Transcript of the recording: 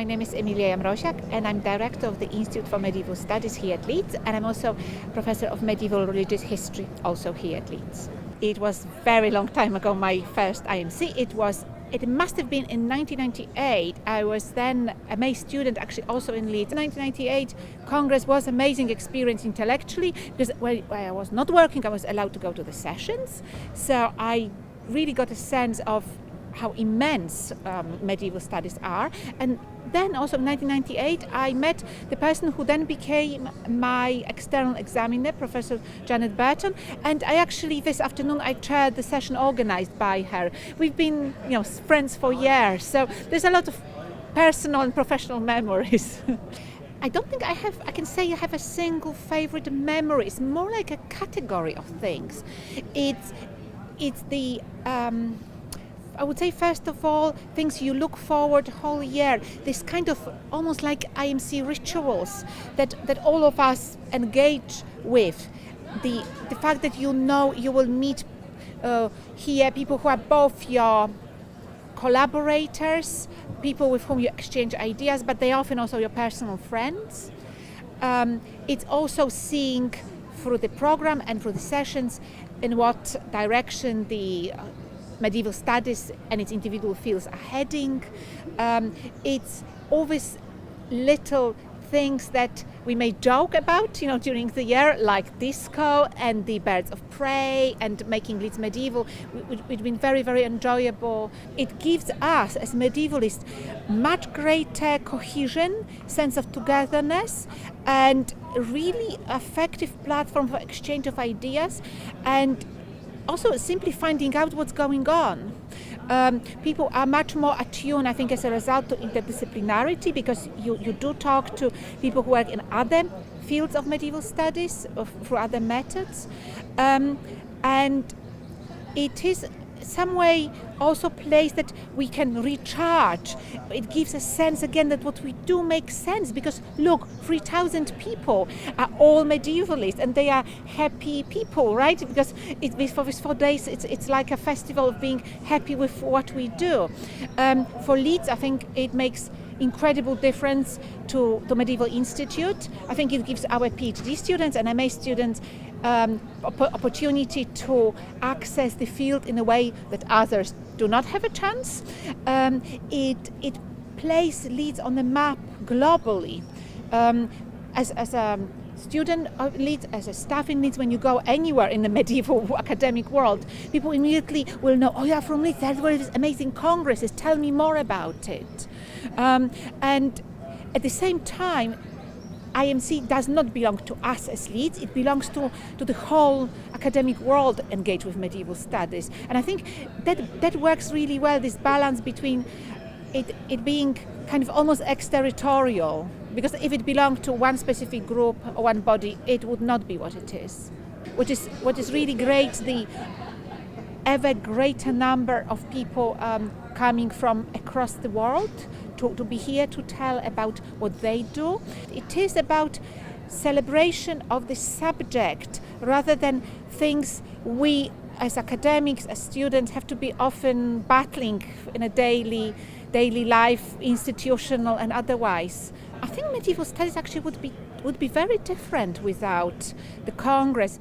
My name is Emilia Jamroziak and I'm director of the Institute for Medieval Studies here at Leeds, and I'm also professor of medieval religious history also here at Leeds. It was very long time ago, my first IMC. It must have been in 1998. I was then a MA student actually also in Leeds. 1998 Congress was an amazing experience intellectually because when I was not working I was allowed to go to the sessions. So I really got a sense of how immense medieval studies are. And then also in 1998 I met the person who then became my external examiner, Professor Janet Burton, and I actually this afternoon I chaired the session organized by her. We've been friends for years, so there's a lot of personal and professional memories. I don't think I can say I have a single favorite memory. It's more like a category of things. It's the I would say, first of all, things you look forward the whole year. This kind of almost like IMC rituals that all of us engage with. The fact that you will meet here people who are both your collaborators, people with whom you exchange ideas, but they are often also your personal friends. It's also seeing through the program and through the sessions in what direction the medieval studies and its individual fields are heading. It's always little things that we may joke about, during the year, like disco and the birds of prey and making Leeds medieval, which have been very, very enjoyable. It gives us, as medievalists, much greater cohesion, sense of togetherness, and really effective platform for exchange of ideas, and also simply finding out what's going on. People are much more attuned, I think, as a result to interdisciplinarity, because you do talk to people who work in other fields of medieval studies through other methods. And it is some way also a place that we can recharge. It gives a sense again that what we do makes sense, because look, 3,000 people are all medievalists and they are happy people, right? Because for these 4 days it's like a festival of being happy with what we do. For Leeds, I think it makes incredible difference to the Medieval Institute. I think it gives our PhD students and MA students opportunity to access the field in a way that others do not have a chance. It places Leeds on the map globally. As a student of Leeds, as a staff in Leeds, when you go anywhere in the medieval academic world, people immediately will know, oh yeah, from Leeds, that's where this amazing Congress is, tell me more about it. And at the same time, IMC does not belong to us as Leeds, it belongs to the whole academic world engaged with medieval studies. And I think that works really well, this balance between it being kind of almost exterritorial, because if it belonged to one specific group or one body, it would not be what it is. What is really great, the ever greater number of people coming from across the world to be here to tell about what they do. It is about celebration of the subject rather than things we as academics, as students, have to be often battling in a daily life, institutional and otherwise. I think medieval studies actually would be very different without the Congress.